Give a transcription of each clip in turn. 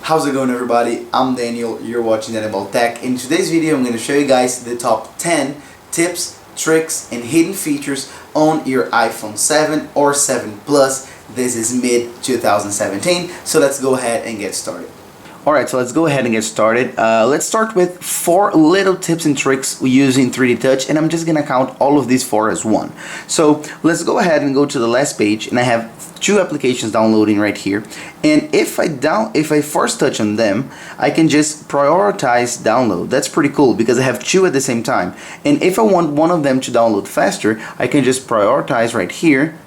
How's it going, everybody? I'm Daniel, you're watching That About Tech. In today's video I'm going to show you guys the top 10 tips, tricks and hidden features on your iPhone 7 or 7 Plus. This is mid 2017, so let's go ahead and get started. Alright, so let's go ahead and get started. Let's start with 4 little tips and tricks using 3D Touch, and I'm just gonna count all of these 4 as one. So let's go ahead and go to the last page, and I have 2 applications downloading right here. And if I force touch on them, I can just prioritize download. That's pretty cool because I have 2 at the same time. And if I want one of them to download faster, I can just prioritize right here,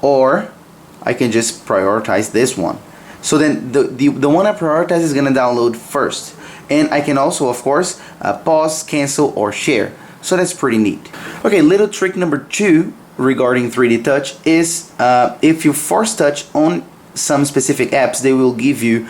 or I can just prioritize this one. So then the one I prioritize is gonna download first, and I can also, of course, pause, cancel, or share. So that's pretty neat. Okay, little trick number 2 regarding 3D Touch is if you force touch on some specific apps, they will give you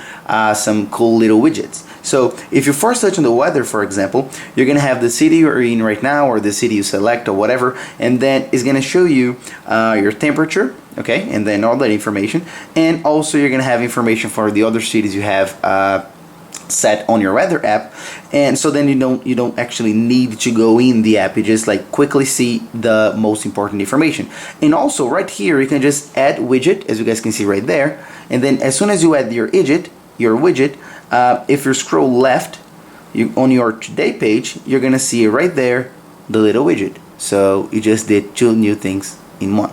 some cool little widgets. So if you force touch on the weather, for example, you're gonna have the city you're in right now or the city you select or whatever, and then it's gonna show you your temperature, okay, and then all that information, and also you're gonna have information for the other cities you have set on your weather app. And so then you don't actually need to go in the app, you just like quickly see the most important information. And also right here you can just add widget, as you guys can see right there, and then as soon as you add your widget, if you scroll left on your today page, you're gonna see right there the little widget. So you just did 2 new things in one.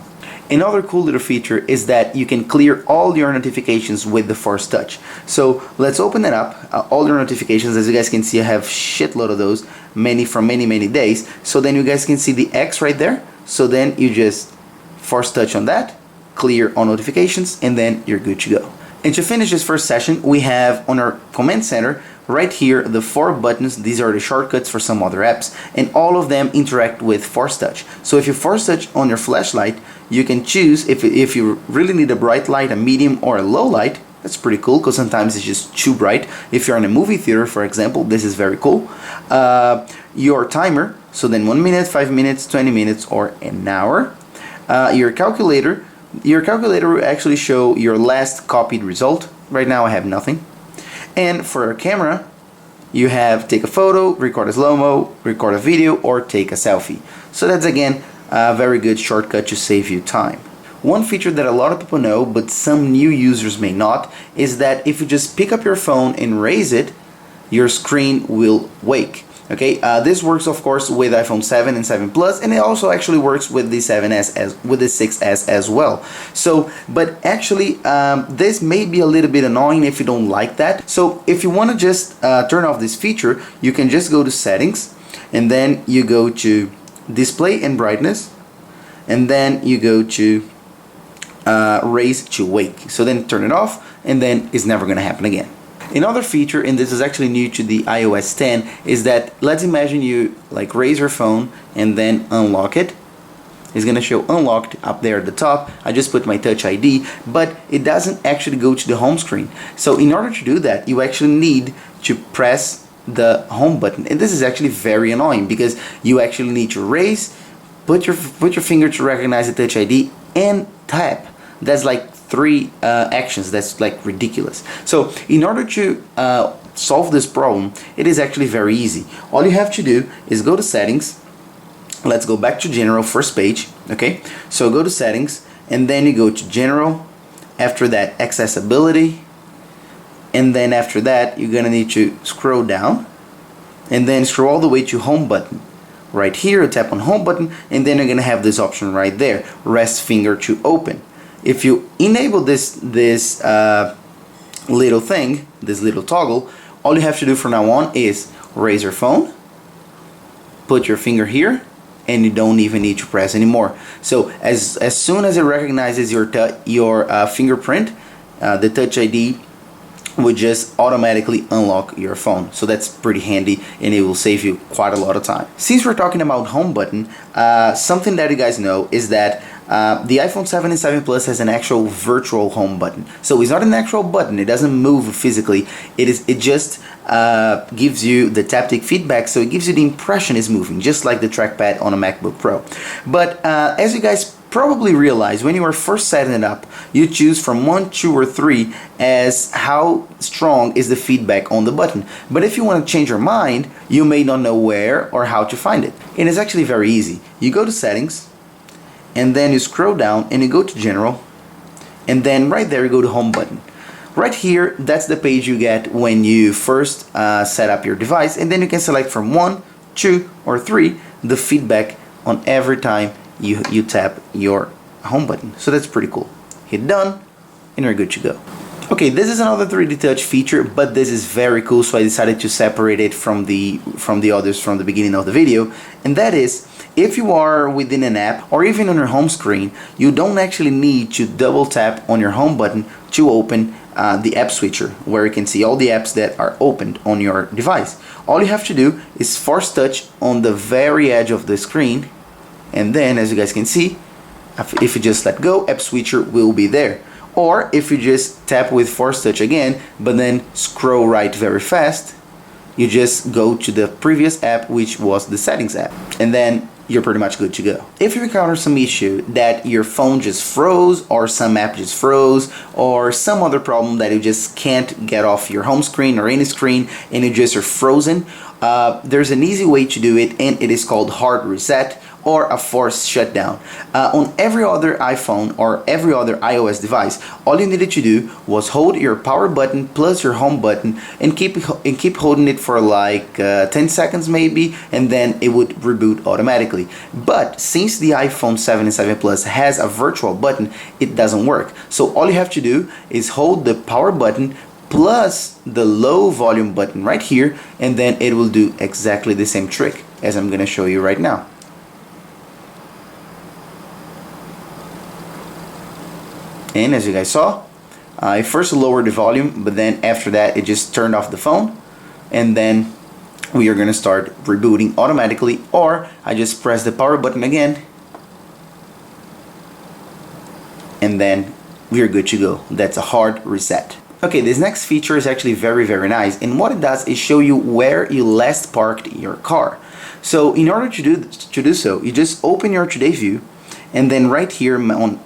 Another cool little feature is that you can clear all your notifications with the force touch. So let's open it up, all your notifications. As you guys can see, I have shitload of those, from many days. So then you guys can see the X right there. So then you just force touch on that, clear all notifications, and then you're good to go. And to finish this first session, we have on our command center right here the 4 buttons. These are the shortcuts for some other apps, and all of them interact with force touch. So if you force touch on your flashlight, you can choose if you really need a bright light, a medium, or a low light. That's pretty cool because sometimes it's just too bright. If you're in a movie theater, for example, this is very cool. Your timer, so then 1 minute, 5 minutes, 20 minutes, or an hour. Your calculator. Your calculator will actually show your last copied result. Right now I have nothing. And for a camera, you have take a photo, record a slow-mo, record a video, or take a selfie. So that's again a very good shortcut to save you time. One feature that a lot of people know, but some new users may not, is that if you just pick up your phone and raise it, your screen will wake. Okay, this works of course with iPhone 7 and 7 Plus, and it also actually works with the 7S with the 6S as well. So, but actually this may be a little bit annoying if you don't like that. So if you want to just turn off this feature, you can just go to settings, and then you go to display and brightness, and then you go to raise to wake. So then turn it off, and then it's never gonna happen again. Another feature, and this is actually new to the iOS 10, is that let's imagine you like raise your phone and then unlock it. It's gonna show unlocked up there at the top. I just put my Touch ID, but it doesn't actually go to the home screen. So in order to do that, you actually need to press the home button, and this is actually very annoying because you actually need to raise, put your finger to recognize the Touch ID, and tap. That's like 3 actions. That's like ridiculous. So in order to solve this problem, it is actually very easy. All you have to do is go to settings. Let's go back to general, first page. Okay, so go to settings, and then you go to general. After that, accessibility, and then after that you're gonna need to scroll down, and then scroll all the way to home button. Right here, tap on home button, and then you're gonna have this option right there, rest finger to open. If you enable this little thing, this little toggle, all you have to do from now on is raise your phone, put your finger here, and you don't even need to press anymore. So as soon as it recognizes your fingerprint, the Touch ID would just automatically unlock your phone. So that's pretty handy, and it will save you quite a lot of time. Since we're talking about home button, something that you guys know is that the iPhone 7 and 7 Plus has an actual virtual home button. So it's not an actual button, it doesn't move physically, it just gives you the taptic feedback, so it gives you the impression it's moving, just like the trackpad on a MacBook Pro. But as you guys probably realize when you are first setting it up, you choose from 1, 2, or 3 as how strong is the feedback on the button. But if you want to change your mind, you may not know where or how to find it. And it's actually very easy. You go to settings, and then you scroll down and you go to general, and then right there you go to home button. Right here, that's the page you get when you first set up your device, and then you can select from 1, 2, or 3 the feedback on every time you tap your home button. So that's pretty cool. Hit done and you're good to go. Okay, this is another 3D touch feature, but this is very cool, so I decided to separate it from the others from the beginning of the video. And that is, if you are within an app or even on your home screen, you don't actually need to double tap on your home button to open the app switcher, where you can see all the apps that are opened on your device. All you have to do is force touch on the very edge of the screen, and then as you guys can see, if you just let go, app switcher will be there. Or if you just tap with force touch again, but then scroll right very fast, you just go to the previous app, which was the settings app, and then you're pretty much good to go. If you encounter some issue that your phone just froze, or some app just froze, or some other problem that you just can't get off your home screen or any screen and you just are frozen, there's an easy way to do it, and it is called hard reset or a forced shutdown. On every other iPhone or every other iOS device, all you needed to do was hold your power button plus your home button and keep holding it for like 10 seconds maybe, and then it would reboot automatically. But since the iPhone 7 and 7 Plus has a virtual button, it doesn't work. So all you have to do is hold the power button plus the low volume button right here, and then it will do exactly the same trick as I'm gonna show you right now. And as you guys saw, I first lowered the volume, but then after that it just turned off the phone, and then we are gonna start rebooting automatically, or I just press the power button again, and then we are good to go. That's a hard reset. Okay, this next feature is actually very nice, and what it does is show you where you last parked your car. So in order to do so, you just open your Today view, and then right here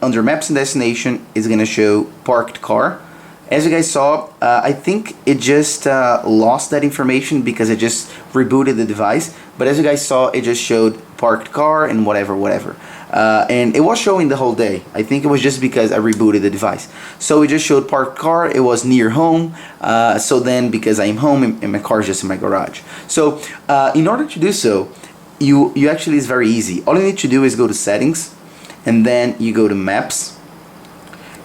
under Maps and Destination is going to show parked car. As you guys saw, I think it just lost that information because it just rebooted the device. But as you guys saw, it just showed parked car and whatever. And it was showing the whole day. I think it was just because I rebooted the device. So it just showed parked car. It was near home. So then because I'm home and my car is just in my garage. So in order to do so, you actually, it's very easy. All you need to do is go to settings, and then you go to maps,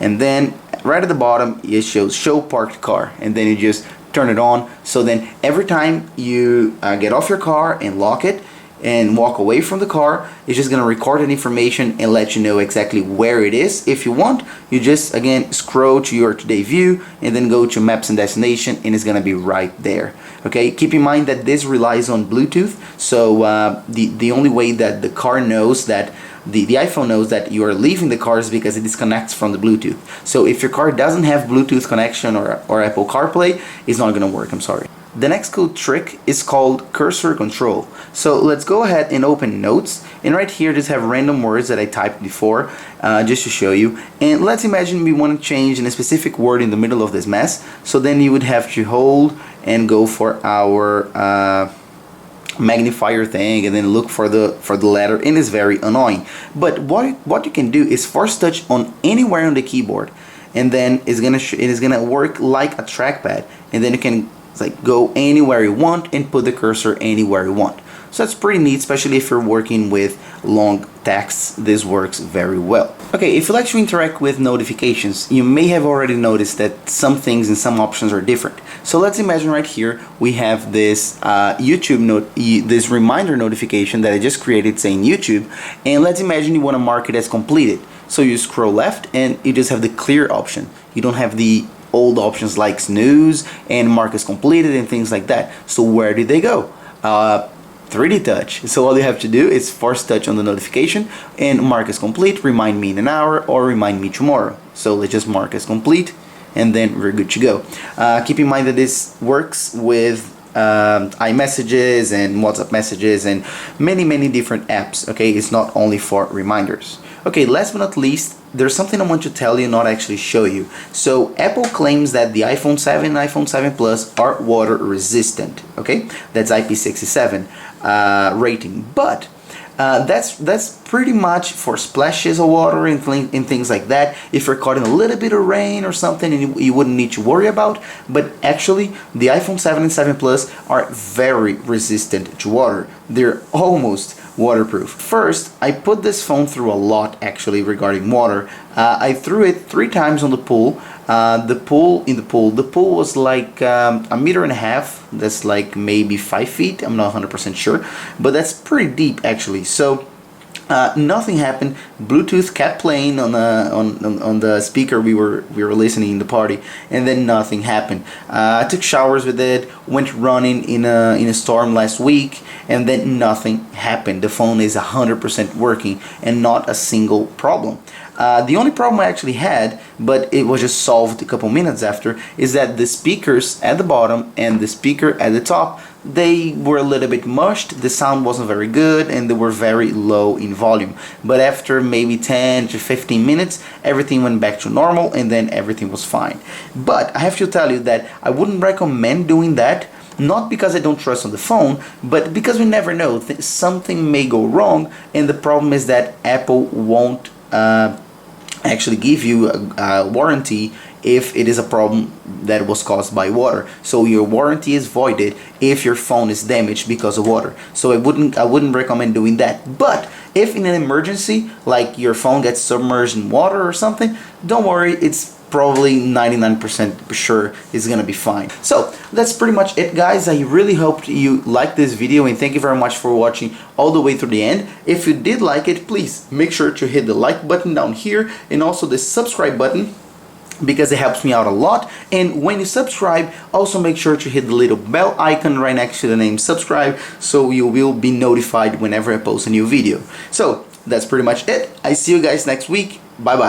and then right at the bottom it shows show parked car, and then you just turn it on. So then every time you get off your car and lock it and walk away from the car, it's just going to record that information and let you know exactly where it is. If you want, you just again scroll to your Today view and then go to Maps and Destination, and it's going to be right there. Okay, keep in mind that this relies on Bluetooth, so the only way that the car knows that the iPhone knows that you are leaving the car is because it disconnects from the Bluetooth. So if your car doesn't have Bluetooth connection or Apple CarPlay, it's not going to work, I'm sorry. The next cool trick is called cursor control. So let's go ahead and open Notes, and right here just have random words that I typed before just to show you. And let's imagine we want to change in a specific word in the middle of this mess. So then you would have to hold and go for our magnifier thing and then look for the letter, and it's very annoying. But what you can do is force touch on anywhere on the keyboard, and then it is gonna work like a trackpad, and then you can like go anywhere you want and put the cursor anywhere you want. So that's pretty neat, especially if you're working with long texts. This works very well. Okay, if you like to interact with notifications, you may have already noticed that some things and some options are different. So let's imagine right here we have this this reminder notification that I just created saying YouTube, and let's imagine you want to mark it as completed. So you scroll left and you just have the clear option. You don't have the old options like snooze and mark as completed and things like that. So where did they go? 3D touch. So all you have to do is force touch on the notification and mark as complete, remind me in an hour, or remind me tomorrow. So let's just mark as complete, and then we're good to go. Keep in mind that this works with iMessages and WhatsApp messages and many different apps. Okay, it's not only for reminders. Okay, last but not least, there's something I want to tell you, not actually show you. So Apple claims that the iPhone 7 and iPhone 7 Plus are water resistant. Okay, that's IP67 rating, but that's pretty much for splashes of water and things like that. If you're caught in a little bit of rain or something, and you wouldn't need to worry about. But actually, the iPhone 7 and 7 Plus are very resistant to water. They're almost waterproof. First, I put this phone through a lot actually regarding water. I threw it 3 times on the pool. The pool was like a meter and a half. That's like maybe 5 feet. I'm not 100% sure, but that's pretty deep actually. So nothing happened. Bluetooth kept playing on the speaker we were listening in the party, and then nothing happened. I took showers with it, went running in a storm last week, and then nothing happened. The phone is 100% working and not a single problem. The only problem I actually had, but it was just solved a couple minutes after, is that the speakers at the bottom and the speaker at the top, they were a little bit mushed. The sound wasn't very good and they were very low in volume. But after maybe 10 to 15 minutes, everything went back to normal and then everything was fine. But I have to tell you that I wouldn't recommend doing that. Not because I don't trust on the phone, but because we never know. Something may go wrong, and the problem is that Apple won't actually give you a warranty if it is a problem that was caused by water. So your warranty is voided if your phone is damaged because of water. So I wouldn't recommend doing that. But if in an emergency, like your phone gets submerged in water or something, don't worry, it's probably 99% sure it's gonna be fine. So that's pretty much it, guys. I really hope you liked this video, and thank you very much for watching all the way through the end. If you did like it, please make sure to hit the like button down here and also the subscribe button, because it helps me out a lot. And when you subscribe, also make sure to hit the little bell icon right next to the name subscribe, so you will be notified whenever I post a new video. So that's pretty much it. I see you guys next week. Bye bye.